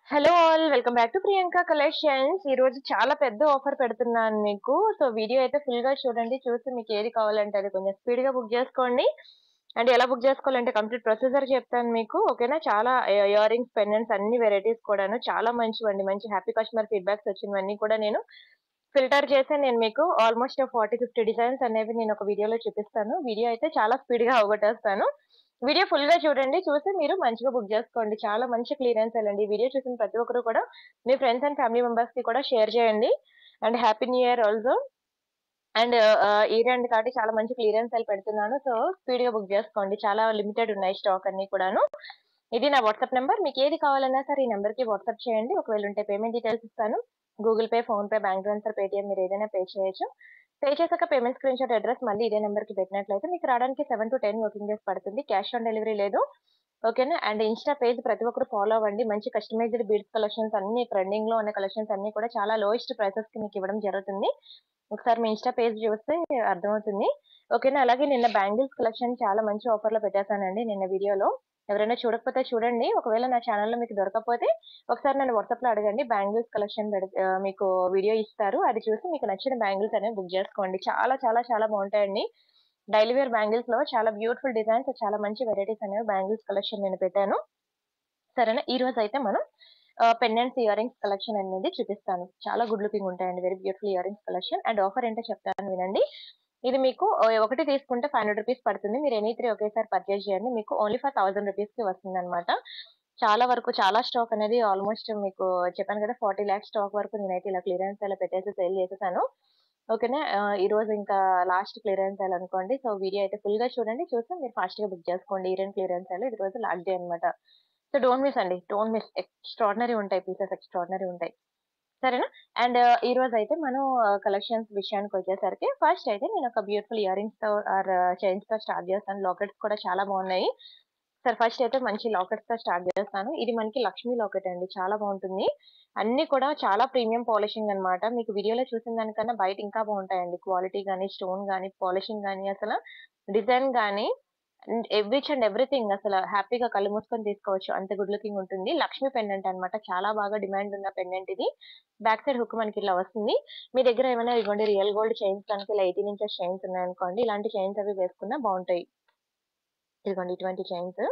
Hello all. Welcome back to Priyanka collections. ఈరోజు చాలా పెద్ద ఆఫర్ పెడుతున్నాను మీకు. సో, వీడియో అయితే ఫుల్‌గా చూడండి. చూసి మీకేది కావాలంటే అది కొంచెం స్పీడ్‌గా బుక్ జేసుకోండి. అంటే ఎలా బుక్ జేసుకోవాలంటే కంప్లీట్ ప్రొసీజర్ చెప్తాను మీకు. ఓకేనా? చాలా ఇయర్ రింగ్స్, పెండెంట్స్ అన్ని వెరైటీస్ కూడాను చాలా మంచివండి. మంచి హ్యాపీ కస్టమర్ ఫీడ్‌బ్యాక్స్ వచ్చినవన్నీ కూడా నేను ఫిల్టర్ చేసి నేను మీకు ఆల్‌మోస్ట్ 40, 50 డిజైన్స్ అనేవి నేను ఒక వీడియోలో చూపిస్తాను. వీడియో అయితే చాలా స్పీడ్‌గా అవగొట్టేస్తాను. వీడియో ఫుల్‌గా చూడండి. చూసి మీరు మంచిగా బుక్ జేసుకోండి. చాలా మంచి క్లియరెన్స్ సేల్ ఈ వీడియో చూసిన ప్రతి ఒక్కరు కూడా మీ ఫ్రెండ్స్ అండ్ ఫ్యామిలీ మెంబర్స్‌కి కూడా షేర్ చేయండి. And happy new year also. And year end కాబట్టి చాలా మంచి క్లియరెన్స్ సేల్ పెడుతున్నాను. సో, స్పీడ్‌గా బుక్ జేసుకోండి. చాలా లిమిటెడ్ ఉన్నాయి స్టాక్ అన్నీ కూడాను. ఇది నా వాట్సాప్ నంబర్. మీకేది కావాలన్నా సరే ఈ నంబర్‌కి వాట్సాప్ చేయండి. ఒకవేళ ఉంటే పేమెంట్ డీటెయిల్స్ ఇస్తాను. Google Pay, PhonePe, bank transfer, Paytm మీరేదైనా పే చేయొచ్చు. పే చేసాక పేమెంట్ స్క్రీన్‌షాట్ అడ్రెస్ మళ్ళీ ఇదే నంబర్‌కి పెట్టినట్లయితే మీకు రావడానికి 7-10 వర్కింగ్ డేస్ పడుతుంది. క్యాష్ ఆన్ డెలివరీ లేదు. ఓకేనా? అండ్ ఇన్‌స్టా పేజ్ ప్రతి ఒక్కరు ఫాలో అవ్వండి. మంచి కస్టమైజ్డ్ బీడ్స్ కలెక్షన్స్ అన్నీ ట్రెండింగ్‌లో ఉన్న కలెక్షన్స్ అన్నీ కూడా చాలా లోయెస్ట్ ప్రైసెస్‌కి మీకివ్వడం జరుగుతుంది. ఒకసారి మీ ఇన్‌స్టా పేజ్ చూస్తే అర్థమవుతుంది. ఓకేనా? అలాగే నిన్న బ్యాంగిల్స్ కలెక్షన్ చాలా మంచి ఆఫర్‌లో పెట్టేసానండి నిన్న వీడియోలో. ఎవరైనా చూడకపోతే చూడండి. ఒకవేళ నా ఛానెల్‌లో మీకు దొరకకపోతే ఒకసారి నన్ను వాట్సాప్‌లో అడగండి. బ్యాంగిల్స్ కలెక్షన్ మీకు వీడియో ఇస్తారు. అది చూసి మీకు నచ్చిన బ్యాంగిల్స్ అనేవి బుక్ జేసుకోండి. చాలా చాలా చాలా బావుంటాయండి. డైలీ వేర్ బ్యాంగిల్స్‌లో చాలా బ్యూటిఫుల్ డిజైన్స్, చాలా మంచి వెరైటీస్ అనేవి బ్యాంగిల్స్ కలెక్షన్ నేను పెట్టాను. సరేనా? ఈరోజైతే మనం పెండెంట్స్, ఇయర్ రింగ్స్ కలెక్షన్ అనేది చూపిస్తాను. చాలా గుడ్ లుకింగ్ ఉంటాయండి. Very beautiful ear rings collection. And offer ఏంటో చెప్తాను వినండి. ఇది మీకు ఒకటి తీసుకుంటే రూ. 500 పడుతుంది. మీరు ఎనీ 3 ఒకేసారి పర్చేజ్ చేయండి. మీకు ఓన్లీ ఫర్ రూ. 1000కి వస్తుందన్నమాట. చాలా వరకు చాలా స్టాక్ అనేది ఆల్‌మోస్ట్ మీకు చెప్పాను కదా! 40 లాక్స్ స్టాక్ వరకు నేనైతే ఇలా క్లియరెన్స్ సేల్‌లో పెట్టేసి సేల్ చేసేసాను. ఓకేనా? ఈరోజు ఇంకా లాస్ట్ క్లియరెన్స్ సేల్ అనుకోండి. సో, వీడియో అయితే ఫుల్‌గా చూడండి. చూసి మీరు ఫాస్ట్‌గా బుక్ చేసుకోండి. Year end clearance sale. ఈ రోజు లాస్ట్ డే అన్నమాట. సో, డోంట్ మిస్ అండి. Don't miss. ఎక్స్‌ట్రార్డినరీ ఉంటాయి. పీసెస్ ఎక్స్‌ట్రార్డినరీ ఉంటాయి. సరేనా? అండ్ ఈరోజైతే మనం కలెక్షన్స్ విషయానికొచ్చేసరికి ఫస్ట్ అయితే నేనొక బ్యూటిఫుల్ ఇయర్ రింగ్స్‌తో చైన్స్‌తో స్టార్ట్ చేస్తాను. లాకెట్స్ కూడా చాలా బాగున్నాయి. సరే ఫస్ట్ అయితే మంచి లాకెట్స్‌తో స్టార్ట్ చేస్తాను. ఇది మనకి లక్ష్మీ లాకెట్ అండి. చాలా బాగుంటుంది. అన్నీ కూడా చాలా ప్రీమియం పాలిషింగ్ అన్నమాట. మీకు వీడియోలో చూసిన దానికన్నా బయట ఇంకా బాగుంటాయండి. క్వాలిటీ గాని, స్టోన్ గాని, పాలిషింగ్ గాని, అసల డిజైన్ గాని ఈచ్ అండ్ ఎవ్రీథింగ్ అసల హ్యాపీగా కళ్ళు మూసుకొని తీసుకోవచ్చు. అంత గుడ్ లుకింగ్ ఉంటుంది. లక్ష్మీ పెండెంట్ అన్నమాట. చాలా బాగా డిమాండ్ ఉన్న పెండెంట్ ఇది. బ్యాక్ సైడ్ హుక్ మనకి ఇలా వస్తుంది. మీ దగ్గర ఏమైనా ఇదిగోండి రియల్ గోల్డ్ చైన్స్ కనుక ఇలా 18 ఇంచెస్ చైన్స్ ఉన్నాయనుకోండి. ఇలాంటి చైన్స్ అవి వేసుకున్నా బావుంటాయి. ఇదిగోండి ఇటువంటి చైన్స్.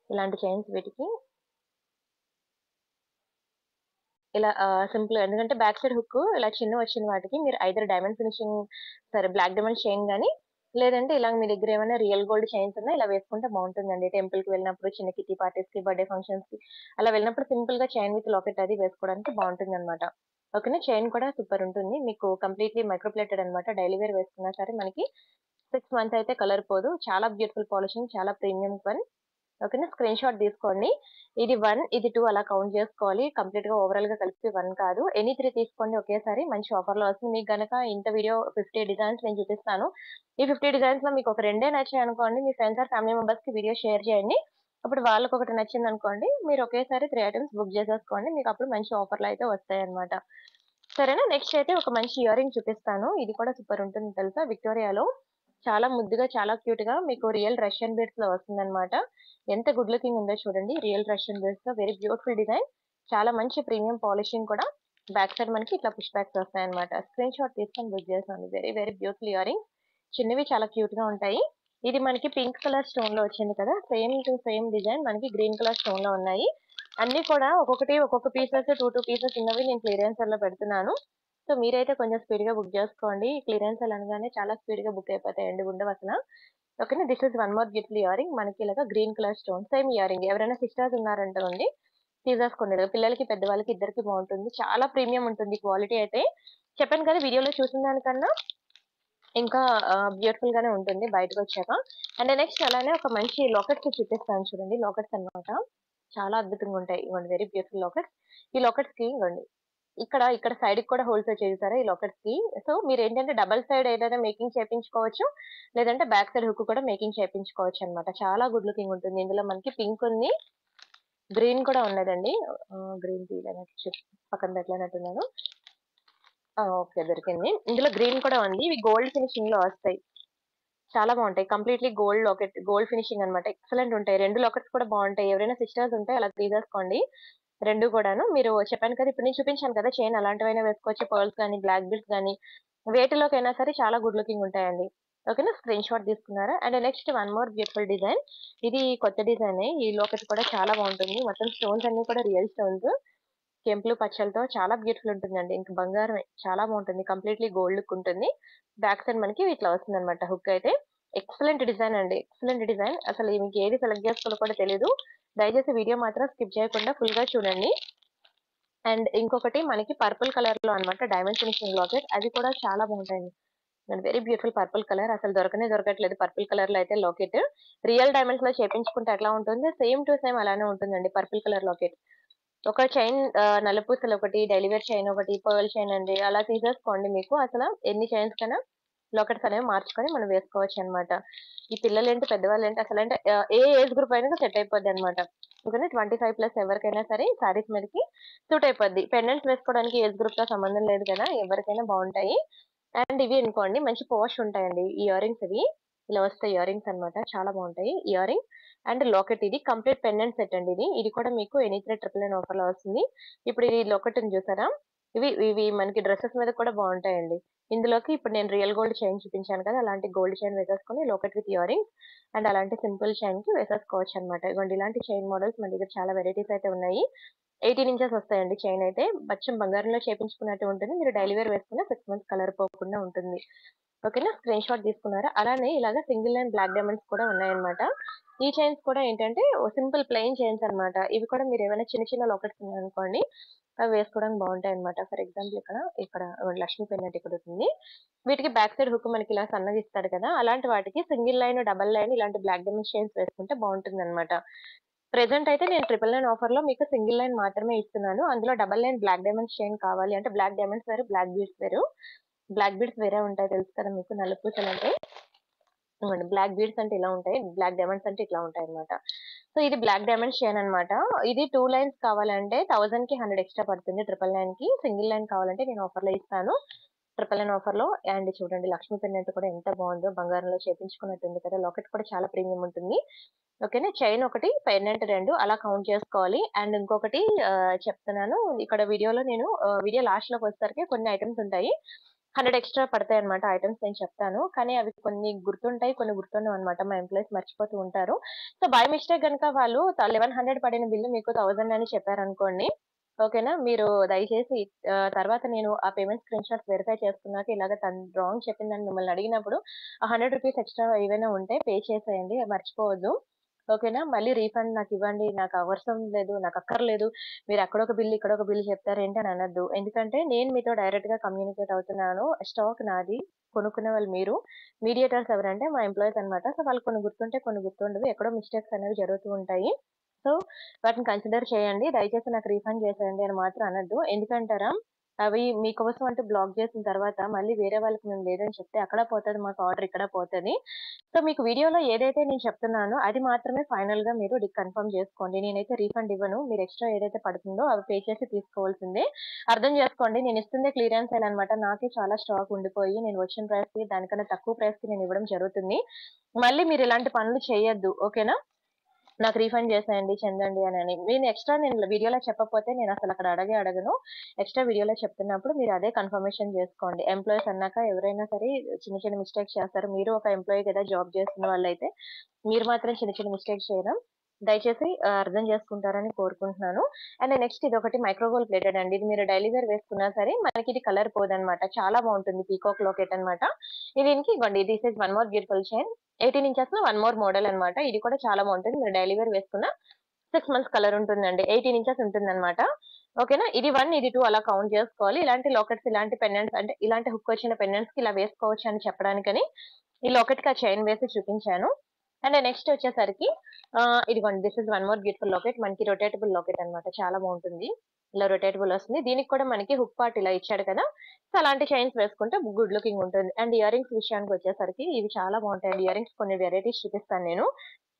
ఇలాంటి చైన్స్ వీటికి ఇలా సింపుల్‌గా ఎందుకంటే బ్యాక్ సైడ్ హుక్కు ఇలా చిన్నవొచ్చిన వాటికి మీరు ఐదర్ డైమండ్ ఫినిషింగ్ సరే బ్లాక్ డైమండ్ చైన్ గాని, లేదంటే ఇలా మీ దగ్గర ఏమైనా రియల్ గోల్డ్ చైన్స్ ఉన్నా ఇలా వేసుకుంటే బావుంటుందండి. టెంపుల్‌కి వెళ్ళినప్పుడు, చిన్న కిట్టి పార్టీస్‌కి, బర్త్‌డే ఫంక్షన్స్‌కి అలా వెళ్ళినప్పుడు సింపుల్‌గా చైన్ విత్ లాకెట్ అది వేసుకోవడానికి బావుంటుందన్నమాట. ఓకేనా? చైన్ కూడా సూపర్ ఉంటుంది. మీకు కంప్లీట్‌లీ మైక్రో ప్లేటెడ్ అన్నమాట. డైలీ వేర్ వేసుకున్నా సరే మనకి 6 మంత్స్ అయితే కలర్ పోదు. చాలా బ్యూటిఫుల్ పాలిషింగ్, చాలా ప్రీమియం వన్. ఓకేనా? స్క్రీన్‌షాట్ తీసుకోండి. ఇది 1, ఇది 2 అలా కౌంట్ చేసుకోవాలి. కంప్లీట్‌గా ఓవరాల్‌గా కలిపి 1 కాదు. ఎనీ 3 తీసుకోండి ఒకేసారి మంచి ఆఫర్‌లో వస్తుంది. మీకు గనక ఇంత వీడియో 50 డిజైన్స్ నేను చూపిస్తాను. ఈ 50 డిజైన్స్‌లో మీకు ఒక రెండే నచ్చాయనుకోండి, మీ ఫ్రెండ్స్ ఆర్ ఫ్యామిలీ మెంబర్స్‌కి వీడియో షేర్ చేయండి. అప్పుడు వాళ్ళకొకటి నచ్చిందనుకోండి, మీరు ఒకేసారి 3 ఐటెమ్స్ బుక్ చేసేసుకోండి. మీకప్పుడు మంచి ఆఫర్‌లో అయితే వస్తాయన్నమాట. సరేనా? నెక్స్ట్ అయితే ఒక మంచి ఇయర్ రింగ్ చూపిస్తాను. ఇది కూడా సూపర్ ఉంటుంది తెలుసా? విక్టోరియాలో చాలా ముద్దుగా, చాలా క్యూట్‌గా మీకు రియల్ రష్యన్ బీడ్స్‌లో వస్తుందన్నమాట. ఎంత గుడ్ లుకింగ్ ఉందో చూడండి. రియల్ రష్యన్ బీడ్స్‌లో వెరీ బ్యూటిఫుల్ డిజైన్. చాలా మంచి ప్రీమియం పాలిషింగ్ కూడా. బ్యాక్ సైడ్ మనకి ఇట్లా పుష్ బ్యాక్స్ వస్తాయన్నమాట. స్క్రీన్‌షాట్ తీసుకొని బుక్ చేసేయండి. Very, very beautiful earrings. చిన్నవి చాలా క్యూట్‌గా ఉంటాయి. ఇది మనకి పింక్ కలర్ స్టోన్‌లో వచ్చింది కదా! సేమ్ టు సేమ్ డిజైన్ మనకి గ్రీన్ కలర్ స్టోన్‌లో ఉన్నాయి. అన్నీ కూడా ఒక్కొక్కటి ఒక్కొక్క పీసెస్ 2 పీసెస్ ఉన్నవి నేను క్లియరెన్స్ సేల్‌లో పెడుతున్నాను. సో, మీరైతే కొంచెం స్పీడ్‌గా బుక్ జేసుకోండి. క్లియరెన్స్ సేల్ అనగానే చాలా స్పీడ్‌గా బుక్ అయిపోతాయండి. ఉండవసల. ఓకేనా? This is one more beautiful ear ring. మనకి ఇలాగా green colour stone same ear ring. ఎవరైనా సిస్టర్స్ ఉన్నారనుకోండి తీసేసుకోండి. పిల్లలకి, పెద్దవాళ్ళకి ఇద్దరికీ బావుంటుంది. చాలా ప్రీమియం ఉంటుంది క్వాలిటీ అయితే. చెప్పాను కదా! వీడియోలో చూసిన దానికన్నా ఇంకా బ్యూటిఫుల్ గానే ఉంటుంది బయటకొచ్చాక. అండ్ నెక్స్ట్ అలానే ఒక మంచి లాకెట్స్ చూపిస్తాను చూడండి. లాకెట్స్ అన్నమాట. చాలా అద్భుతంగా ఉంటాయి. ఇదిగోండి వెరీ బ్యూటిఫుల్ లాకెట్స్. ఈ లాకెట్స్‌కి ఇదిగోండి ఇక్కడ సైడ్‌కి కూడా హోల్స్ వచ్చాయి చూసారా ఈ లాకెట్స్‌కి. సో, మీరేంటంటే డబుల్ సైడ్ ఏదైనా మేకింగ్ చేపించుకోవచ్చు. లేదంటే బ్యాక్ సైడ్ హుక్ కూడా మేకింగ్ చేపించుకోవచ్చనమాట. చాలా గుడ్ లుకింగ్ ఉంటుంది. ఇందులో మనకి పింక్ ఉంది. గ్రీన్ కూడా ఉన్నదండి. గ్రీన్ తీయలేనట్టు పక్కన పెట్టలేనట్టున్నాను. ఓకే. దొరికింది. ఇందులో గ్రీన్ కూడా ఉంది. ఇవి గోల్డ్ ఫినిషింగ్‌లో వస్తాయి. చాలా బావుంటాయి. Completely gold locket, gold finishing అన్నమాట. ఎక్సలెంట్ ఉంటాయి. 2 లాకెట్స్ కూడా బావుంటాయి. ఎవరైనా సిస్టర్స్ ఉంటే అలా తీసేసుకోండి. 2 కూడాను. మీరు చెప్పాను కదా! ఇప్పుడు నేను చూపించాను కదా! చైన్ అలాంటివైనా వేసుకోవచ్చు. పర్ల్స్ గాని, బ్లాక్ బీడ్స్ గాని వేటిలోకైనా సరే చాలా గుడ్ లుకింగ్ ఉంటాయండి. ఓకేనా? స్క్రీన్ షాట్ తీసుకున్నారా? And next one more beautiful design. ఇది కొత్త డిజైనే. ఈ లాకెట్ కూడా చాలా బావుంటుంది. మొత్తం స్టోన్స్ అన్నీ కూడా రియల్ స్టోన్స్. కెంపులు, పచ్చలతో చాలా బ్యూటిఫుల్ ఉంటుందండి. ఇంక బంగారమే. చాలా బావుంటుంది. కంప్లీట్‌లీ గోల్డ్ లుక్ ఉంటుంది. బ్యాక్ సైడ్ మనకి ఇట్లా వస్తుందన్నమాట హుక్ అయితే. ఎక్సలెంట్ డిజైన్ అండి. Excellent design. అసలు మీకు ఏది సెలెక్ట్ చేసుకోవాలో కూడా తెలీదు. దయచేసి వీడియో మాత్రం స్కిప్ చేయకుండా ఫుల్‌గా చూడండి. అండ్ ఇంకొకటి మనకి పర్పుల్ కలర్‌లో అన్నమాట డైమండ్ ఫినిషింగ్ లాకెట్. అది కూడా చాలా బావుంటాయండి. And very beautiful purple colour. అసలు దొరకనే దొరకట్లేదు పర్పుల్ కలర్‌లో అయితే లాకెట్. రియల్ డైమండ్స్‌లో చేపించుకుంటే ఎట్లా ఉంటుందో సేమ్ టు సేమ్ అలానే ఉంటుందండి పర్పుల్ కలర్ లాకెట్. ఒక చైన్ నల్లపూసలొకటి, డైలీ వేర్ చైన్ ఒకటి, పర్ల్ చైన్ అండి. అలా తీసేసుకోండి మీకు అసల ఎన్ని చైన్స్ కైనా లాకెట్స్ అనేవి మార్చుకొని మనం వేసుకోవచ్చనమాట. ఈ పిల్లలేంటి, పెద్దవాళ్ళేంటి అసలంటే ఏ ఏజ్ గ్రూప్ అయినా సెట్ అయిపోద్దనమాట. ఓకేనా 25+ ఎవరికైనా సరే శారీస్ మీదకి సూట్ అయిపోద్ది. పెండెంట్స్ వేసుకోవడానికి ఏజ్ గ్రూప్‌తో సంబంధం లేదు కదా! ఎవరికైనా బావుంటాయి. అండ్ ఇవి అనుకోండి మంచి పాష్ ఉంటాయండి. ఈ ఇయర్ రింగ్స్ ఇవి. ఇలా వస్తాయి ఇయర్ రింగ్స్ అన్నమాట. చాలా బావుంటాయి. ఇయర్ రింగ్ అండ్ లాకెట్ ఇది. కంప్లీట్ పెండెంట్ సెట్ అండి ఇది. ఇది కూడా మీకు ఎనీత్రే 999 ఆఫర్‌లో వస్తుంది. ఇప్పుడు ఈ లాకెట్ ఉంది చూసారా? ఇవి ఇవి మనకి డ్రెసెస్ మీద కూడా బావుంటాయండి. ఇందులోకి ఇప్పుడు నేను రియల్ గోల్డ్ చైన్ చూపించాను కదా! అలాంటి గోల్డ్ చైన్ వేసేసుకొని locket with ear rings and అలాంటి సింపుల్ చైన్‌కి వేసేసుకోవచ్చన్నమాట. ఇగోండి ఇలాంటి చైన్ మోడల్స్ మన దగ్గర చాలా వెరైటీస్ అయితే ఉన్నాయి. 18 ఇంచెస్ వస్తాయండి చైన్ అయితే. అచ్చం బంగారంలో చేపించుకున్నట్టు ఉంటుంది. మీరు డైలీ వేర్ వేసుకున్న 6 మంత్స్ కలర్ పోకుండా ఉంటుంది. ఓకేనా? స్క్రీన్ షాట్ తీసుకున్నారా? అలానే ఇలాగ సింగిల్ లైన్ బ్లాక్ డైమండ్స్ కూడా ఉన్నాయన్నమాట. ఈ చైన్స్ కూడా ఏంటంటే సింపుల్ ప్లెయిన్ చైన్స్ అన్నమాట. ఇవి కూడా మీరేమైనా చిన్న చిన్న లాకెట్స్ ఉన్నాయనుకోండి, అవి వేసుకోవడానికి బావుంటాయన్నమాట. ఫర్ ఎగ్జాంపుల్ ఇక్కడ లక్ష్మీ పెండెంట్ ఇక్కడుంది. వీటికి బ్యాక్ సైడ్ హుక్ మనకి ఇలా సన్నగా ఇస్తాడు కదా! అలాంటి వాటికి సింగిల్ లైన్, డబుల్ లైన్ ఇలాంటి బ్లాక్ డైమండ్ చైన్స్ వేసుకుంటే బావుంటుందన్నమాట. ప్రెజెంట్ అయితే నేను 999 ఆఫర్‌లో మీకు సింగిల్ లైన్ మాత్రమే ఇస్తున్నాను. అందులో double line black diamonds chain కావాలి అంటే బ్లాక్ డైమండ్స్ వేరు, బ్లాక్ బీడ్స్ వేరు. బ్లాక్ బీడ్స్ వేరే ఉంటాయి తెలుసు కదా మీకు నల్ల పూసలంటే. ఇవ్వండి బ్లాక్ బీడ్స్ అంటే ఇలా ఉంటాయి. బ్లాక్ డైమండ్స్ అంటే ఇట్లా ఉంటాయన్నమాట. సో, ఇది బ్లాక్ డైమండ్స్ చైన్ అన్నమాట. ఇది 2 లైన్స్ కావాలంటే 1000కి 100 ఎక్స్‌ట్రా పడుతుంది 999కి. సింగిల్ లైన్ కావాలంటే నేను ఆఫర్‌లో ఇస్తాను. 999 ఆఫర్‌లో అండ్ చూడండి లక్ష్మీ పెండెంట్ కూడా ఎంత బావుందో బంగారంలో చేపించుకున్నట్టుంది కదా! లాకెట్ కూడా చాలా ప్రీమియం ఉంటుంది. ఓకేనా. చైన్ ఒకటి, పెండెంట్ 2 అలా కౌంట్ చేసుకోవాలి. అండ్ ఇంకొకటి చెప్తున్నాను. ఇక్కడ వీడియోలో నేను వీడియో లాస్ట్‌లోకొచ్చేసరికి కొన్ని ఐటెమ్స్ ఉంటాయి. 100 ఎక్స్‌ట్రా పడతాయన్నమాట ఐటెమ్స్ నేను చెప్తాను. కానీ అవి కొన్ని గుర్తుంటాయి, కొన్ని గుర్తుండవన్నమాట. మా ఎంప్లాయీస్ మర్చిపోతూ ఉంటారు. సో, బై మిస్టేక్ గనుక వాళ్ళు 1100 పడిన బిల్లు మీకు 1000 అని చెప్పారనుకోండి. ఓకేనా. మీరు దయచేసి తర్వాత నేను ఆ పేమెంట్ స్క్రీన్ షాట్స్ వెరిఫై చేసుకున్నాక ఇలాగ తను రాంగ్ చెప్పిందని మిమ్మల్ని అడిగినప్పుడు ఆ రూ. 100 ఎక్స్‌ట్రా ఏవైనా ఉంటే పే చేసేయండి. మర్చిపోవద్దు. ఓకేనా. మళ్ళీ రీఫండ్ నాకివ్వండి. నాకు అవసరం లేదు. నాకక్కర్లేదు. మీరు అక్కడొక బిల్, ఇక్కడొక బిల్ చెప్తారేంటి అని అనొద్దు. ఎందుకంటే నేను మీతో డైరెక్ట్‌గా కమ్యూనికేట్ అవుతున్నాను. స్టాక్ నాది. కొనుక్కునే వాళ్ళు మీరు. మీడియేటర్స్ ఎవరంటే మా ఎంప్లాయీస్ అన్నమాట. సో, వాళ్ళకి కొన్ని గుర్తుంటాయి, కొన్ని గుర్తుండవు. ఎక్కడో మిస్టేక్స్ అనేవి జరుగుతూ ఉంటాయి. సో, వాటిని కన్సిడర్ చేయండి. దయచేసి నాకు రీఫండ్ చేసేయండి అని మాత్రం అనొద్దు. ఎందుకంటారా, అవి మీకోసం అంటూ బ్లాక్ చేసిన తర్వాత మళ్ళీ వేరే వాళ్ళకి మేము లేదని చెప్తే అక్కడ పోతది మాకు ఆర్డర్, ఇక్కడ పోతది. సో, మీకు వీడియోలో ఏదైతే నేను చెప్తున్నానో అది మాత్రమే ఫైనల్‌గా మీరు కన్ఫర్మ్ జేసుకోండి. నేనైతే రీఫండ్ ఇవ్వను. మీరు ఎక్స్‌ట్రా ఏదైతే పడుతుందో అవి పే చేసి తీసుకోవాల్సిందే. అర్థం జేసుకోండి. నేనిస్తుందే క్లియరెన్స్ సేల్ అన్నమాట. నాకే చాలా స్టాక్ ఉండిపోయి నేను వచ్చిన ప్రైస్‌కి దానికన్నా తక్కువ ప్రైస్‌కి నేనివ్వడం జరుగుతుంది. మళ్ళీ మీరు ఇలాంటి పనులు చేయొద్దు. ఓకేనా? నాకు రీఫండ్ చేసేయండి, చెందండి అనని. నేను వీడియోలో చెప్పకపోతే నేనసలు అక్కడ అడగను. ఎక్స్‌ట్రా వీడియోలో చెప్తున్నప్పుడు మీరు అదే కన్ఫర్మేషన్ జేసుకోండి. ఎంప్లాయీస్ అన్నాక ఎవరైనా సరే చిన్న చిన్న మిస్టేక్స్ చేస్తారు. మీరు ఒక ఎంప్లాయీ కదా! జాబ్ చేస్తున్న వాళ్ళైతే మీరు మాత్రం చిన్న చిన్న మిస్టేక్స్ చేయరు. దయచేసి అర్థం చేసుకుంటారని కోరుకుంటున్నాను. అండ్ నెక్స్ట్ ఇదొకటి మైక్రోగోల్డ్ ప్లేటెడ్ అండి. ఇది మీరు డైలీ వేర్ వేసుకున్నా సరే మనకిది కలర్ పోదనమాట. చాలా బావుంటుంది. పీకాక్ లాకెట్ అన్నమాట. దీనికి ఇగోండి this is one more beautiful chain. 18 ఇంచెస్‌లో వన్ మోర్ మోడల్ అన్నమాట. ఇది కూడా చాలా బావుంటుంది. మీరు డైలీ వేర్ వేసుకున్న 6 మంత్స్ కలర్ ఉంటుందండి. 18 ఇంచెస్ ఉంటుందన్నమాట. ఓకేనా. ఇది 1, ఇది 2 అలా కౌంట్ చేసుకోవాలి. ఇలాంటి లాకెట్స్, ఇలాంటి పెండెంట్స్ అంటే ఇలాంటి హుక్ వచ్చిన పెండెంట్స్‌కి ఇలా వేసుకోవచ్చు అని చెప్పడానికని ఈ లాకెట్‌కి ఆ చైన్ వేసి చూపించాను. అండ్ నెక్స్ట్ వచ్చేసరికి ఇదిగోండి this is one more beautiful locket. మనకి రొటేటబుల్ లాకెట్ అన్నమాట. చాలా బావుంటుంది. ఇలా రొటేటబుల్ వస్తుంది. దీనికి కూడా మనకి హుక్ పార్ట్ ఇలా ఇచ్చాడు కదా! సో, అలాంటి చైన్స్ వేసుకుంటే గుడ్ లుకింగ్ ఉంటుంది. అండ్ ఇయర్ రింగ్స్ విషయానికొచ్చేసరికి ఇవి చాలా బావుంటాయండి. ఇయర్ రింగ్స్ కొన్ని వెరైటీస్ చూపిస్తాను నేను.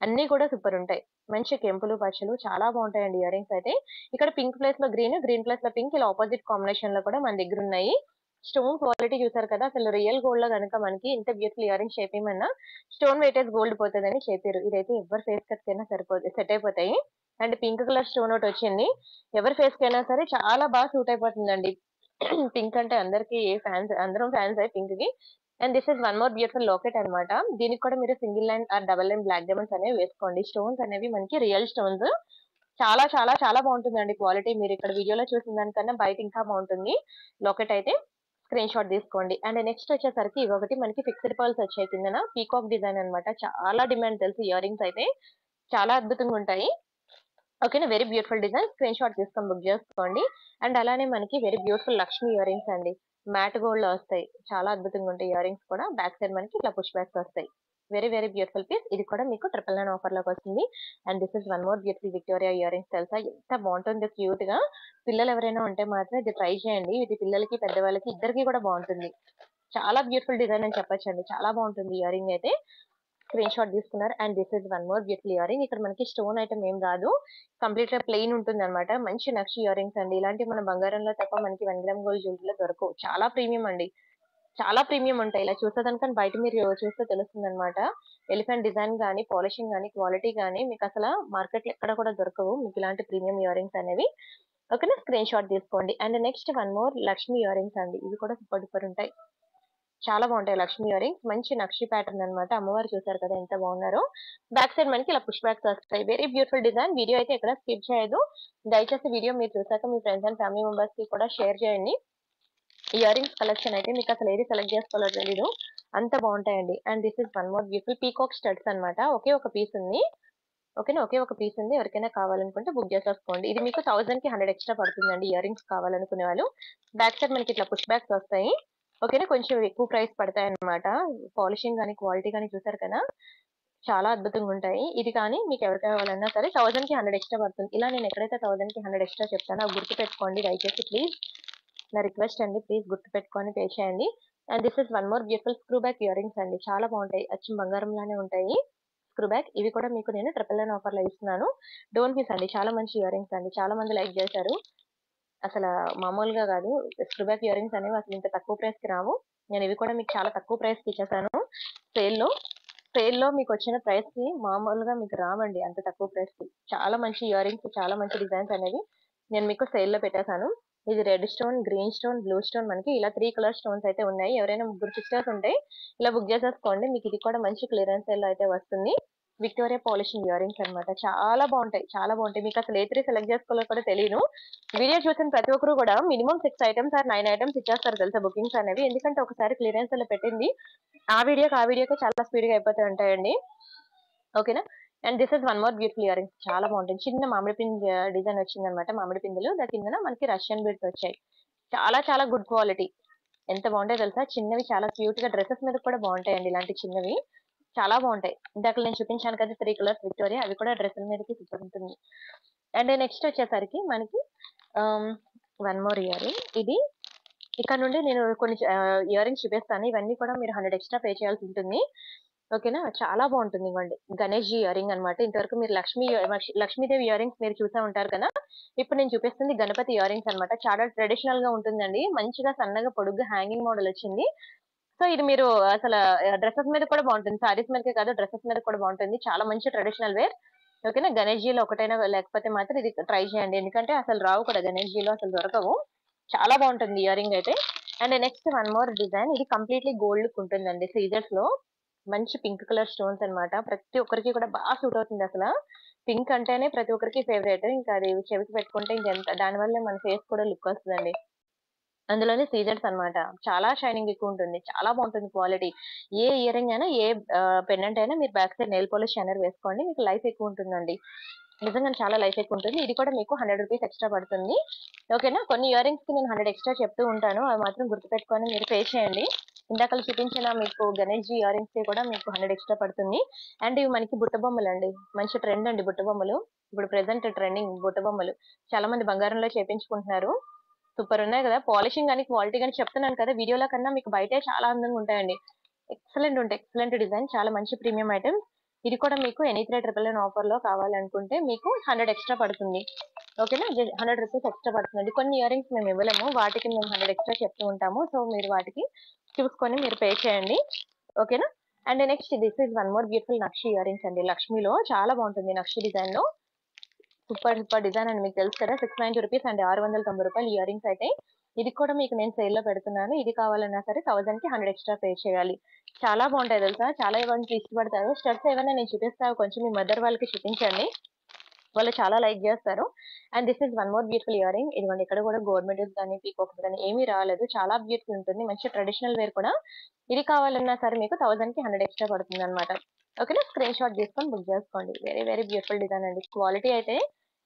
అన్నీ కూడా సూపర్ ఉంటాయి. మంచి కెంపులు, పచ్చలు చాలా బావుంటాయండి ఇయర్ రింగ్స్ అయితే. ఇక్కడ పింక్ ప్లేస్‌లో గ్రీన్, గ్రీన్ ప్లేస్‌లో పింక్ ఇలా అపోజిట్ కాంబినేషన్‌లో కూడా మన దగ్గరున్నాయి. స్టోన్ క్వాలిటీ చూసారు కదా, అసలు రియల్ గోల్డ్ లో కనుక మనకి ఇంత బ్యూటిఫుల్ ఇయర్ రింగ్స్ చేపిమన్నా స్టోన్ వెయిటేజ్ గోల్డ్ పోతుందని చెప్పారు. ఇదైతే ఎవరి ఫేస్ కట్ కైనా సరిపోతుంది, సెట్ అయిపోతాయి. అండ్ పింక్ కలర్ స్టోన్ ఒకటి వచ్చింది, ఎవరి ఫేస్ కైనా సరే చాలా బాగా సూట్ అయిపోతుందండి. పింక్ అంటే అందరికి ఫ్యాన్స్, అందరం ఫ్యాన్స్ అయ్యి పింక్ కి. And this is one more beautiful locket అన్నమాట. దీనికి కూడా మీరు single line or double line black diamonds అనేవి వేసుకోండి. స్టోన్స్ అనేవి మనకి రియల్ స్టోన్స్, చాలా చాలా చాలా బాగుంటుందండి క్వాలిటీ. మీరు ఇక్కడ వీడియోలో చూసిన దానికన్నా బయట ఇంకా బాగుంటుంది. లాకెట్ అయితే స్క్రీన్ షాట్ తీసుకోండి. అండ్ నెక్స్ట్ వచ్చేసరికి ఇవొకటి మనకి ఫిక్స్డ్ పర్ల్స్ వచ్చాయి కిందన, పీకాక్ డిజైన్ అన్నమాట. చాలా డిమాండ్ తెలుసు ఇయర్ రింగ్స్ అయితే, చాలా అద్భుతంగా ఉంటాయి. ఓకేనా, very beautiful design, screenshot తీసుకొని బుక్ చేసుకోండి. అండ్ అలానే మనకి very beautiful Lakshmi earrings అండి, మ్యాట్ గోల్డ్ లో వస్తాయి, చాలా అద్భుతంగా ఉంటాయి ఇయర్ రింగ్స్ కూడా. బ్యాక్ సైడ్ మనకి ఇట్లా పుష్ బ్యాక్స్ వస్తాయి. Very very beautiful piece. ఇది కూడా మీకు 999 ఆఫర్ లోకి వస్తుంది. And this is one more beautiful Victoria earrings. తెలుసా ఎంత బాగుంటుందో క్యూట్ గా. పిల్లలు ఎవరైనా ఉంటే మాత్రం ఇది ట్రై చేయండి, ఇది పిల్లలకి పెద్దవాళ్ళకి ఇద్దరికి కూడా బాగుంటుంది. చాలా బ్యూటిఫుల్ డిజైన్ అని చెప్పొచ్చండి, చాలా బాగుంటుంది ఇయర్ రింగ్ అయితే. స్క్రీన్ షాట్ తీసుకున్నారు. And this is one more beautiful ear ring. ఇక్కడ మనకి స్టోన్ ఐటమ్ ఏం రాదు, కంప్లీట్ గా ప్లెయిన్ ఉంటుంది అనమాట. మంచి నక్షి ఇయర్ రింగ్స్ అండి, ఇలాంటి మన బంగారంలో తప్ప మనకి 1 గ్రామ్ గోల్డ్ జ్యువెలరీలో దొరకవు. చాలా ప్రీమియం అండి, చాలా ప్రీమియం ఉంటాయి. ఇలా చూసేదానికని బయట మీరు చూస్తే తెలుస్తుంది అనమాట. ఎలిఫెంట్ డిజైన్ గానీ, పాలిషింగ్ గానీ, క్వాలిటీ గానీ మీకు అసలు మార్కెట్ లో ఎక్కడ కూడా దొరకవు మీకు ఇలాంటి ప్రీమియం ఇయర్ రింగ్స్ అనేవి. ఓకేనా, స్క్రీన్ షాట్ తీసుకోండి. And next one more Lakshmi earrings అండి, ఇవి కూడా సూపర్ డూపర్ ఉంటాయి, చాలా బాగుంటాయి లక్ష్మి ఇయర్ రింగ్స్. మంచి నక్షి ప్యాటర్న్ అన్నమాట. అమ్మవారు చూసారు కదా ఎంత బాగున్నారో. బ్యాక్ సైడ్ మనకి ఇలా పుష్ బ్యాక్స్ వస్తాయి. Very beautiful design. వీడియో అయితే ఎక్కడ స్కిప్ చేయదు, దయచేసి వీడియో మీరు చూసాక మీ ఫ్రెండ్స్ అండ్ ఫ్యామిలీ మెంబర్స్ కి కూడా షేర్ చేయండి. ఇయర్ రింగ్స్ కలెక్షన్ అయితే మీకు అసలు ఏది సెలెక్ట్ చేసుకోవాలో తెలీదు, అంత బాగుంటాయండి. And this is one more beautiful peacock studs అన్నమాట. ఒకే ఒక పీస్ ఉంది. ఓకేనా, ఒకే ఒక పీస్ ఉంది, ఎవరికైనా కావాలనుకుంటే బుక్ చేసేసుకోండి. ఇది మీకు 1000 కి 100 ఎక్స్ట్రా పడుతుందండి ఇయర్ రింగ్స్ కావాలనుకునే వాళ్ళు. బ్యాక్ సైడ్ మనకి ఇట్లా పుష్ బ్యాక్స్ వస్తాయి. ఓకేనా, కొంచెం ఎక్కువ ప్రైస్ పడతాయి అన్నమాట. పాలిషింగ్ కానీ క్వాలిటీ కానీ చూసారు కదా, చాలా అద్భుతంగా ఉంటాయి. ఇది కానీ మీకు ఎవరు కావాలన్నా సరే 1000 కి 100 ఎక్స్ట్రా పడుతుంది. ఇలా నేను ఎక్కడైతే 1000 కి 100 ఎక్స్ట్రా చెప్తానో అవి గుర్తు పెట్టుకోండి దయచేసి ప్లీజ్, నా రిక్వెస్ట్ అండి, ప్లీజ్ గుర్తు పెట్టుకొని పే చేయండి. And this is one more beautiful screw back ear rings అండి, చాలా బాగుంటాయి, అచ్చం బంగారం లానే ఉంటాయి స్క్రూ బ్యాక్. ఇవి కూడా మీకు నేను 999 ఆఫర్ లో ఇస్తున్నాను. డోంట్ మిస్ అండి, చాలా మంచి ఇయర్ రింగ్స్ అండి, చాలా మంది లైక్ చేశారు. అసలు మామూలుగా కాదు, స్క్రూ బ్యాక్ ఇయర్ రింగ్స్ అనేవి అసలు ఇంత తక్కువ ప్రైస్ కి రావు. నేను ఇవి కూడా మీకు చాలా తక్కువ ప్రైస్ కి ఇచ్చేసాను సేల్లో. సేల్లో మీకు వచ్చిన ప్రైస్ కి మామూలుగా మీకు రావండి అంత తక్కువ ప్రైస్ కి. చాలా మంచి ఇయర్ రింగ్స్, చాలా మంచి డిజైన్స్ అనేవి నేను మీకు సేల్ లో పెట్టేశాను. ఇది red stone, green stone, blue stone, మనకి ఇలా 3 కలర్ స్టోన్స్ అయితే ఉన్నాయి. ఎవరైనా ముగ్గురు సిస్టర్స్ ఉంటే ఇలా బుక్ చేసేసుకోండి, మీకు ఇది కూడా మంచి క్లియరెన్స్ సేల్ లో అయితే వస్తుంది. విక్టోరియా పాలిషింగ్ ఇయర్ రింగ్స్ అనమాట, చాలా బాగుంటాయి, చాలా బాగుంటాయి. మీకు అసలు ఏ 3 సెలెక్ట్ చేసుకోవాలో కూడా తెలియను. వీడియో చూసిన ప్రతి ఒక్కరు కూడా మినిమం 6 ఐటమ్స్ ఆర్ 9 ఐటమ్స్ ఇచ్చేస్తారు తెలుసా బుకింగ్స్ అనేవి. ఎందుకంటే ఒకసారి క్లియరెన్స్ లో పెట్టింది ఆ వీడియోకి చాలా స్పీడ్ గా అయిపోతూ ఉంటాయండి. ఓకేనా, and this is one more beautiful ear rings, చాలా బాగుంటుంది. చిన్న మామిడి పిండి డిజైన్ వచ్చింది అనమాట, మామిడి పిందులు దాని కింద మనకి రష్యన్ బీడ్స్ వచ్చాయి. చాలా చాలా గుడ్ క్వాలిటీ, ఎంత బాగుంటాయి తెలుసా. చిన్నవి చాలా క్యూట్ గా డ్రెస్సెస్ మీద కూడా బాగుంటాయండి ఇలాంటి చిన్నవి, చాలా బాగుంటాయి. ఇందాక నేను చూపించాను కదా 3 కలర్స్ విక్టోరియా, అవి కూడా డ్రెస్సుల మీదకి సూపర్ ఉంటుంది. అండ్ నెక్స్ట్ వచ్చేసరికి మనకి వన్ మోర్ ఇయర్ రింగ్. ఇది ఇక్కడ నుండి నేను కొన్ని ఇయర్ రింగ్స్ చూపిస్తాను, ఇవన్నీ కూడా మీరు 100 ఎక్స్ట్రా పే చేయాల్సి ఉంటుంది. ఓకేనా, చాలా బాగుంటుంది. ఇవ్వండి, గణేష్ జీ ఇయర్ రింగ్ అనమాట. ఇంతవరకు మీరు లక్ష్మీదేవి ఇయర్ రింగ్స్ మీరు చూసే ఉంటారు కదా, ఇప్పుడు నేను చూపిస్తుంది గణపతి ఇయర్ రింగ్స్ అనమాట. చాలా ట్రెడిషనల్ గా ఉంటుందండి, మంచిగా సన్నగా పొడుగ్గా హ్యాంగింగ్ మోడల్ వచ్చింది. సో ఇది మీరు అసలు డ్రెస్సెస్ మీద కూడా బాగుంటుంది, సారీస్ మీదకే కాదు డ్రెస్సెస్ మీద కూడా బాగుంటుంది, చాలా మంచి ట్రెడిషనల్ వేర్. ఓకేనా, గణేష్ జీలో ఒకటైనా లేకపోతే మాత్రం ఇది ట్రై చేయండి, ఎందుకంటే అసలు రావు కూడా గణేష్ జీలో, అసలు దొరకవు. చాలా బాగుంటుంది ఇయర్ రింగ్ అయితే. And next one more design, ఇది కంప్లీట్లీ గోల్డ్ లుక్ ఉంటుందండి, సీజర్స్ లో మంచి పింక్ కలర్ స్టోన్స్ అన్నమాట. ప్రతి ఒక్కరికి కూడా బాగా సూట్ అవుతుంది. అసలు పింక్ అంటేనే ప్రతి ఒక్కరికి ఫేవరెట్, ఇంకా అది చెవికి పెట్టుకుంటే ఇంకెంత, దానివల్ల మన ఫేస్ కూడా లుక్ వస్తుందండి. అందులోనే సీజర్స్ అన్నమాట, చాలా షైనింగ్ ఎక్కువ ఉంటుంది, చాలా బాగుంటుంది క్వాలిటీ. ఏ ఇయర్ రింగ్ అయినా, ఏ పెండెంట్ అయినా మీరు back side nail polish shiner వేసుకోండి, మీకు లైఫ్ ఎక్కువ ఉంటుందండి, నిజంగా చాలా లైఫ్ ఎక్కువ ఉంటుంది. ఇది కూడా మీకు 100 రూపీస్ ఎక్స్ట్రా పడుతుంది. ఓకేనా, కొన్ని ఇయర్ రింగ్స్ కి నేను 100 ఎక్స్ట్రా చెప్తూ ఉంటాను, అవి మాత్రం గుర్తుపెట్టుకొని మీరు పే చేయండి. ఇందాక చూపించిన మీకు గణేష్ జీ ఇయర్ రింగ్స్ కి కూడా మీకు 100 ఎక్స్ట్రా పడుతుంది. అండ్ ఇవి మనకి బుట్ట బొమ్మలు అండి, మంచి ట్రెండ్ అండి బుట్ట బొమ్మలు, ఇప్పుడు ప్రెసెంట్ ట్రెండింగ్ బుట్ట బొమ్మలు, చాలా మంది బంగారంలో చేపించుకుంటున్నారు. సూపర్ ఉన్నాయి కదా, పాలిషింగ్ కానీ క్వాలిటీ కానీ చెప్తున్నాను కదా, వీడియోలో కన్నా మీకు బయటే చాలా అందంగా ఉంటాయండి. ఎక్సలెంట్ ఉంటాయి, ఎక్సలెంట్ డిజైన్, చాలా మంచి ప్రీమియం ఐటమ్. ఇది కూడా మీకు ఎనీ 3 999 ఆఫర్ లో కావాలనుకుంటే మీకు 100 ఎక్స్ట్రా పడుతుంది. ఓకేనా. 100 రూపీస్ ఎక్స్ట్రా పడుతుందండి. కొన్ని ఇయర్ రింగ్స్ మేము ఇవ్వలేము, వాటికి మేము 100 ఎక్స్ట్రా చెప్తూ ఉంటాము. సో మీరు వాటికి చూసుకొని మీరు పే చేయండి. ఓకేనా. And next this is one more beautiful nakshi ear rings అండి. లక్ష్మిలో చాలా బాగుంటుంది నక్షి డిజైన్ లో. సూపర్ సూపర్ డిజైన్ అండి, మీకు తెలుసు కదా. 690 రూపీస్ అండి, 690 రూపాయలు ఇయర్ రింగ్స్ అయితే. ఇది కూడా మీకు నేను సేల్ లో పెడుతున్నాను. ఇది కావాలన్నా సరే 1000 కి 100 ఎక్స్ట్రా పే చేయాలి. చాలా బాగుంటాయి తెలుసా, చాలా మంది ఇష్టపడతారు. స్టడ్స్ ఏమైనా నేను చూపిస్తాను, కొంచెం మీ మదర్ వాళ్ళకి చూపించండి, వాళ్ళు చాలా లైక్ చేస్తారు. And this is one more beautiful ear ring. ఇదిగోండి, ఇక్కడ కూడా గోల్డ్ మెడల్స్ కానీ పీకాక్స్ కానీ ఏమీ రాలేదు, చాలా బ్యూటిఫుల్ ఉంటుంది, మంచి ట్రెడిషనల్ వేర్ కూడా. ఇది కావాలన్నా సరే మీకు 1000 కి 100 ఎక్స్ట్రా పడుతుంది అనమాట. ఓకేనా. స్క్రీన్ షాట్ తీసుకొని బుక్ చేసుకోండి. వెరీ వెరీ బ్యూటిఫుల్ డిజైన్ అండి. క్వాలిటీ అయితే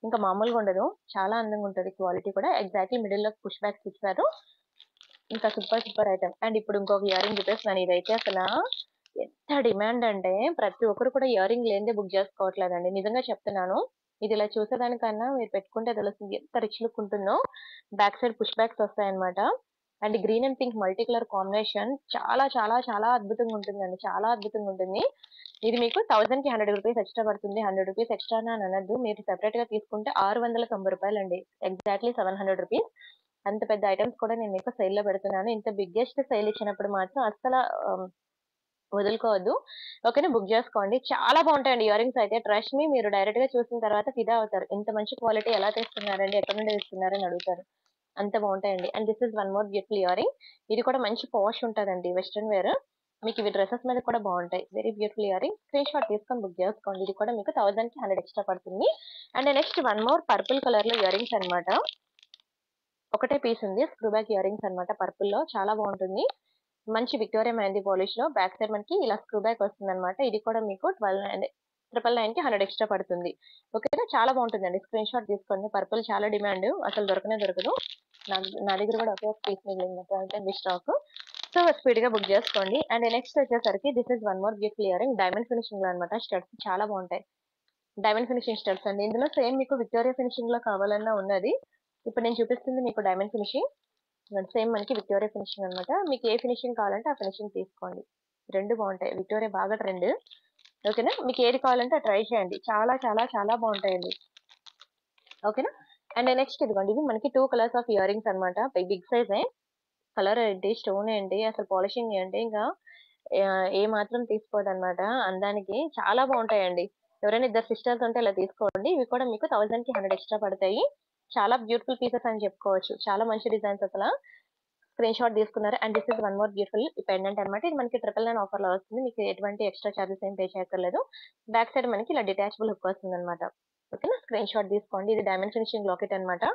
ఇంకా మామూలుగా ఉండదు, చాలా అందంగా ఉంటుంది క్వాలిటీ కూడా. ఎగ్జాక్ట్లీ మిడిల్ లో పుష్ బ్యాక్స్ ఇచ్చారు, ఇంకా సూపర్ సూపర్ ఐటమ్. అండ్ ఇప్పుడు ఇంకొక ఇయర్ రింగ్ చూపిస్తున్నాను. ఇదైతే అసలు ఎంత డిమాండ్ అంటే ప్రతి ఒక్కరు కూడా ఇయర్ రింగ్ లేనిదే బుక్ చేసుకోవట్లేదండి, నిజంగా చెప్తున్నాను. ఇది ఇలా చూసేదానికన్నా మీరు పెట్టుకుంటే తెలుస్తుంది ఎంత రిచ్ లుక్ ఉంటుందో. బ్యాక్ సైడ్ పుష్ బ్యాక్స్ వస్తాయన్నమాట. And green and pink multi colour combination చాలా చాలా చాలా అద్భుతంగా ఉంటుందండి, చాలా అద్భుతంగా ఉంటుంది. ఇది మీకు 1000 కి 100 రూపీస్ ఎక్స్ట్రా పడుతుంది. 100 రూపీస్ ఎక్స్ట్రా అని అనద్దు, మీరు సెపరేట్ గా తీసుకుంటే 690 రూపాయలు అండి, ఎగ్జాక్ట్లీ 700 రూపీస్. అంత పెద్ద ఐటమ్స్ కూడా నేను మీకు సేల్ లో పెడుతున్నాను. ఇంత బిగ్గెస్ట్ సేల్ ఇచ్చినప్పుడు మాత్రం అస్సలు వదులుకోవద్దు. ఓకేనా. బుక్ చేసుకోండి, చాలా బాగుంటాయండి ఇయర్ రింగ్స్ అయితే. ట్రస్ట్ మీ, మీరు డైరెక్ట్ గా చూసిన తర్వాత ఫిదా అవుతారు. ఇంత మంచి క్వాలిటీ ఎలా తెస్తున్నారండి, ఎక్కడ నుండి తెస్తున్నారని అడుగుతారు, అంత బాగుంటాయండి. And this is one more beautiful ear ring. ఇది కూడా మంచి పాష్ ఉంటుందండి, వెస్ట్రన్ వేర్. మీకు ఇవి డ్రెస్సెస్ మీద కూడా బాగుంటాయి. Very beautiful ear ring. Screen shot తీసుకొని బుక్ చేసుకోండి. ఇది కూడా మీకు 1000 కి 100 ఎక్స్ట్రా పడుతుంది. And next one more purple colour లో ఇయర్ రింగ్స్ అనమాట. ఒకటే పీస్ ఉంది, స్క్రూ బ్యాక్ ఇయర్ రింగ్స్ అనమాట. పర్పుల్ లో చాలా బాగుంటుంది, మంచి విక్టోరియా మెహందీ పాలిష్ లో. బ్యాక్ సైడ్ మనకి ఇలా స్క్రూ బ్యాక్ వస్తుంది అనమాట. ఇది కూడా మీకు 999 కి 100 ఎక్స్ట్రా పడుతుంది. ఓకేనా. చాలా బాగుంటుందండి, స్క్రీన్ షాట్ తీసుకోండి. పర్పుల్ చాలా డిమాండ్, అసలు దొరకనే దొరకదు. నా దగ్గర కూడా ఒకే ఒక పీస్ మిగిలింది స్టాక్. సో స్పీడ్ గా బుక్ చేసుకోండి. అండ్ నెక్స్ట్ వచ్చేసరికి this is one more beautiful ear ring, diamond finishing లో అనమాట. స్టడ్స్ చాలా బాగుంటాయి, డైమండ్ ఫినిషింగ్ స్టడ్స్ అండి. ఇందులో సేమ్ మీకు విక్టోరియా ఫినిషింగ్ లో కావాలన్నా ఉన్నది. ఇప్పుడు నేను చూపిస్తుంది మీకు డైమండ్ ఫినిషింగ్, సేమ్ మనకి విక్టోరియా ఫినిషింగ్ అనమాట. మీకు ఏ ఫినిషింగ్ కావాలంటే ఆ ఫినిషింగ్ తీసుకోండి, రెండు బాగుంటాయి. విక్టోరియా బాగా ట్రెండ్. ఓకేనా. మీకు ఏది కావాలంటే ట్రై చేయండి, చాలా చాలా చాలా బాగుంటాయండి. ఓకేనా. అండ్ నెక్స్ట్ ఇదిగోండి, ఇవి మనకి 2 కలర్స్ ఆఫ్ ఇయర్ రింగ్స్ అనమాట. బిగ్ సైజ్, కలర్ ఏంటి, స్టోన్ ఏంటి, అసలు పాలిషింగ్ ఏంటి, ఇంకా ఏ మాత్రం తీసుకోదన్నమాట అందానికి. చాలా బాగుంటాయండి. ఎవరైనా ఇద్దరు సిస్టర్స్ ఉంటే ఇలా తీసుకోండి. ఇవి కూడా మీకు 1000 కి 100 ఎక్స్ట్రా పడతాయి. చాలా బ్యూటిఫుల్ పీసెస్ అని చెప్పుకోవచ్చు, చాలా మంచి డిజైన్స్ అసలు. స్క్రీన్ షాట్ తీసుకున్నారు. And this is one more beautiful pendant అనమాట. ఇది మనకి 999 ఆఫర్ లో వస్తుంది, మీకు ఎటువంటి ఎక్స్ట్రా చార్జెస్ ఏం పే చేయక్కర్లేదు. బ్యాక్ సైడ్ మనకి ఇలా డిటాచబుల్ హుక్ వస్తుంది అనమాట. ఓకేనా. స్క్రీన్ షాట్ తీసుకోండి. ఇది డైమండ్ ఫినిషింగ్ లాకెట్ అనమాట.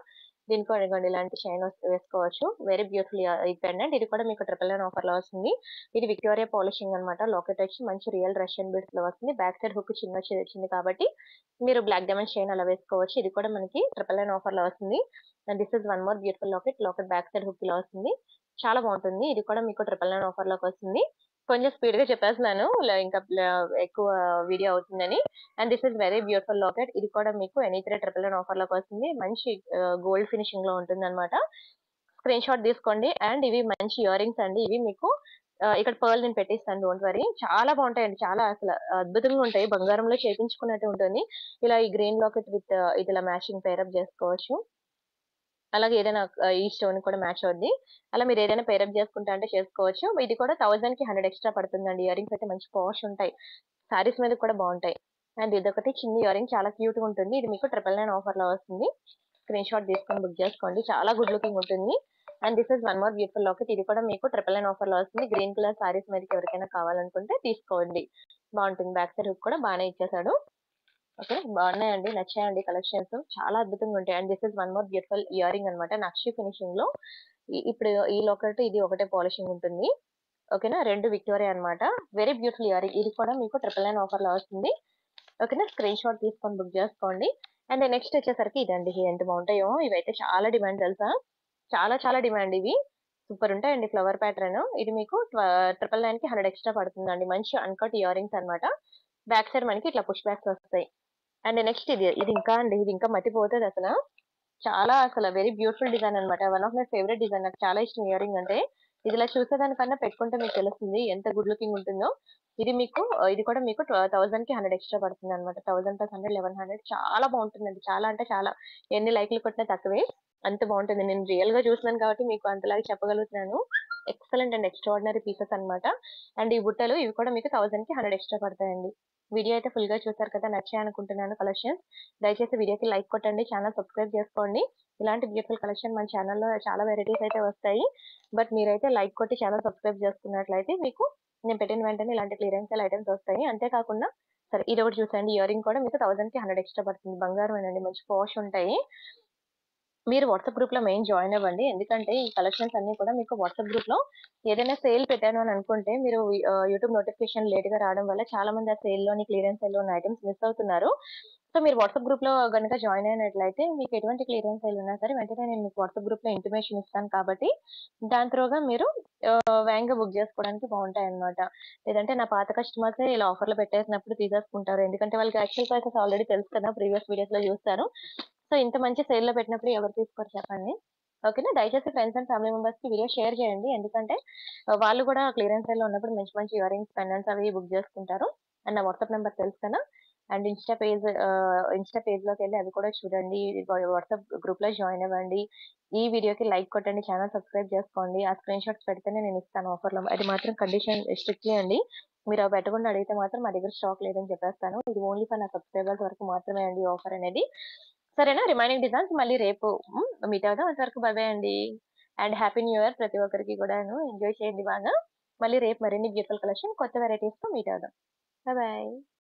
దీనికి అడగండి ఇలాంటి చైన్ వేసుకోవచ్చు. వెరీ బ్యూటిఫుల్ ఈ పెండెంట్. ఇది కూడా మీకు 999 ఆఫర్ లో వస్తుంది. ఇది విక్టోరియా పాలిషింగ్ అనమాట. లాకెట్ వచ్చి మంచి రియల్ రష్యన్ బీడ్స్ లో వస్తుంది. బ్యాక్ సైడ్ హుక్ చిన్న వచ్చింది కాబట్టి మీరు బ్లాక్ డైమండ్ చైన్ అలా వేసుకోవచ్చు. ఇది కూడా మనకి 999 ఆఫర్ లో వస్తుంది. And this is one more beautiful locket. Locket back side hook ఇలా వస్తుంది, చాలా బాగుంటుంది. ఇది కూడా మీకు 999 ఆఫర్ లోకి వస్తుంది. కొంచెం స్పీడ్ గా చెప్పేస్తున్నాను, ఇంకా ఎక్కువ వీడియో అవుతుందని. And this is very beautiful locket. ఇది కూడా మీకు ఎనీ 999 ఆఫర్ లోకి వస్తుంది. మంచి గోల్డ్ ఫినిషింగ్ లో ఉంటుంది అనమాట. స్క్రీన్ షాట్ తీసుకోండి. అండ్ ఇవి మంచి ఇయర్ రింగ్స్ అండి. ఇవి మీకు ఇక్కడ పర్ల్ నేను పెట్టిస్తాను, డోంట్ వరీ. చాలా బాగుంటాయండి, చాలా అసలు అద్భుతంగా ఉంటాయి, బంగారంలో చేయించుకున్నట్టు ఉంటుంది. ఇలా ఈ గ్రీన్ లాకెట్ విత్ ఇది ఇలా మ్యాచింగ్ పేరప్ చేసుకోవచ్చు. అలాగే ఏదైనా ఈ స్టోన్ కూడా మ్యాచ్ అవుద్ది. అలా మీరు ఏదైనా పేరప్ చేసుకుంటా అంటే చేసుకోవచ్చు. ఇది కూడా 1000 కి 100 ఎక్స్ట్రా పడుతుందండి. ఇయర్ రింగ్స్ అయితే మంచి పాష్ ఉంటాయి, సారీస్ మీద కూడా బాగుంటాయి. అండ్ ఇదొకటి చిన్న ఇయర్ రింగ్, చాలా క్యూట్ గా ఉంటుంది. ఇది మీకు 999 ఆఫర్ లో వస్తుంది. స్క్రీన్ షాట్ తీసుకొని బుక్ చేసుకోండి, చాలా గుడ్ లుకింగ్ ఉంటుంది. And this is one more beautiful locket. ఇది కూడా మీకు 999 ఆఫర్ లో వస్తుంది. గ్రీన్ కలర్ సారీస్ మీదకి ఎవరికైనా కావాలనుకుంటే తీసుకోండి, బాగుంటుంది. బ్యాక్ సైడ్ హుక్ కూడా బాగానే ఇచ్చేసాడు. ఓకే, బాగున్నాయండి, నచ్చాయండి కలెక్షన్స్, చాలా అద్భుతంగా ఉంటాయి. And this is one more beautiful ear ring అనమాట, నక్షి ఫినిషింగ్ లో. ఇప్పుడు ఈ లోకట్ ఇది ఒకటే పాలిషింగ్ ఉంటుంది. ఓకేనా. రెండు విక్టోరియా అనమాట. Very beautiful ear ring. ఇది కూడా మీకు 999 ఆఫర్ లో వస్తుంది. ఓకేనా. స్క్రీన్ షాట్ తీసుకొని బుక్ చేసుకోండి. అండ్ నెక్స్ట్ వచ్చేసరికి ఇదండి, ఎంత బాగుంటాయో. ఇవైతే చాలా డిమాండ్ తెలుసా, చాలా చాలా డిమాండ్. ఇవి సూపర్ ఉంటాయండి, ఫ్లవర్ ప్యాటర్న్. ఇది మీకు 999 కి 100 ఎక్స్ట్రా పడుతుందండి. మంచి అన్కట్ ఇయర్ రింగ్స్ అనమాట. బ్యాక్ సైడ్ మనకి ఇట్లా పుష్ బ్యాక్స్ వస్తాయి. అండ్ నెక్స్ట్ ఇది ఇది ఇంకా అండి, ఇది ఇంకా మతిపోతుంది అసలు. చాలా అసలు వెరీ బ్యూటిఫుల్ డిజైన్ అనమాట. One of my favourite design, నాకు చాలా ఇష్టం ఇయర్ రింగ్ అంటే. ఇదిలా చూసేదానికన్నా పెట్టుకుంటే మీకు తెలుస్తుంది ఎంత గుడ్ లుకింగ్ ఉంటుందో. ఇది కూడా మీకు 1000కి 100 ఎక్స్ట్రా పడుతుందన్నమాట. 1000 + 100 1100 చాలా బావుంటుందండి. చాలా అంటే చాలా. ఎన్ని లైక్‌లు కొట్టినా తక్కువే. అంత బావుంటుంది. నేను రియల్‌గా చూసినాను కాబట్టి మీకు అంతలాగా చెప్పగలుగుతున్నాను. ఎక్సలెంట్ అండ్ ఎక్స్ట్రార్డినరీ పీసెస్ అన్నమాట. అండ్ ఈ బుట్టలు ఇవి కూడా మీకు 1000కి 100 ఎక్స్ట్రా పడతాయండి. వీడియో అయితే ఫుల్‌గా చూసారు కదా! నచ్చాయనుకుంటున్నాను కలెక్షన్స్. దయచేసి వీడియోకి లైక్ కొట్టండి. ఛానెల్ సబ్స్క్రైబ్ చేసుకోండి. ఇలాంటి బ్యూటిఫుల్ కలెక్షన్ మన ఛానెల్‌లో చాలా వెరైటీస్ అయితే వస్తాయి. బట్ మీరైతే లైక్ కొట్టి ఛానెల్ సబ్స్క్రైబ్ చేసుకున్నట్లయితే మీకు నేను పెట్టిన వెంటనే ఇలాంటి క్లియరెన్స్ సేల్ ఐటెమ్స్ వస్తాయి. అంతే కాకుండా సరే ఇదొకటి చూసేయండి. ఇయర్ రింగ్ కూడా మీకు 1000కి 100 ఎక్స్ట్రా పడుతుంది. బంగారమేనండి. మంచి పాష్ ఉంటాయి. మీరు వాట్సాప్ గ్రూప్‌లో మెయిన్ జాయిన్ అవ్వండి. ఎందుకంటే ఈ కలెక్షన్స్ అన్నీ కూడా మీకు వాట్సాప్ గ్రూప్‌లో ఏదైనా సేల్ పెట్టాను అని అనుకుంటే మీరు యూట్యూబ్ నోటిఫికేషన్ లేట్‌గా రావడం వల్ల చాలా మంది ఆ సేల్‌లోని క్లియరెన్స్ సేల్‌లో ఉన్న ఐటెమ్స్ మిస్ అవుతున్నారు. సో, మీరు వాట్సాప్ గ్రూప్‌లో గనుక జాయిన్ అయినట్లయితే మీకు ఎటువంటి క్లియరెన్స్ సేల్ ఉన్నా సరే వెంటనే నేను మీకు వాట్సాప్ గ్రూప్‌లో ఇంటిమేషన్ ఇస్తాను కాబట్టి దాని త్రూగా మీరు వేగంగా బుక్ చేసుకోవడానికి బావుంటాయన్నమాట. లేదంటే నా పాత కస్టమర్సే ఇలా ఆఫర్‌లు పెట్టేసినప్పుడు తీసేసుకుంటారు. ఎందుకంటే వాళ్ళకి యాక్చువల్ ప్రైసెస్ ఆల్రెడీ తెలుసు కదా! ప్రీవియస్ వీడియోస్‌లో చూస్తారు. సో, ఇంత మంచి సేల్‌లో పెట్టినప్పుడు ఎవరు తీసుకోరు చెప్పండి. ఓకేనా? దయచేసి ఫ్రెండ్స్ అండ్ ఫ్యామిలీ మెంబర్స్‌కి వీడియో షేర్ చేయండి. ఎందుకంటే వాళ్ళు కూడా క్లియరెన్స్ సేల్‌లో ఉన్నప్పుడు మంచి మంచి ఇయర్ రింగ్స్, పెండెంట్స్ అవి బుక్ చేసుకుంటారు. అండ్ నా వాట్సాప్ నంబర్ తెలుసు కదా! అండ్ ఇన్‌స్టా పేజ్‌లోకెళ్ళి అవి కూడా చూడండి. వాట్సాప్ గ్రూప్‌లో జాయిన్ అవ్వండి. ఈ వీడియోకి లైక్ కొట్టండి. ఛానెల్ సబ్స్క్రైబ్ చేసుకోండి. ఆ స్క్రీన్ షాట్స్ పెడితేనే నేను ఇస్తాను ఆఫర్‌లో. అది మాత్రం కండిషన్ స్ట్రిక్ట్‌లీ అండి. మీరు అవి పెట్టకుండా అడిగితే మాత్రం మా దగ్గర స్టాక్ లేదని చెప్పేస్తాను. ఇది ఓన్లీ ఫర్ నా సబ్స్క్రైబర్స్ వరకు మాత్రమే అండి ఈ ఆఫర్ అనేది. సరేనా? రిమైనింగ్ డిజైన్స్ మళ్ళీ రేపు మీట్ అవుదాం. అంతవరకు బై బై అండి. అండ్ హ్యాపీ న్యూ ఇయర్ ప్రతి ఒక్కరికి కూడాను. ఎంజాయ్ చేయండి బాగా. మళ్ళీ రేపు మరిన్ని బ్యూటిఫుల్ కలెక్షన్ కొత్త వెరైటీస్‌తో మీట్ అవుదాం. By by.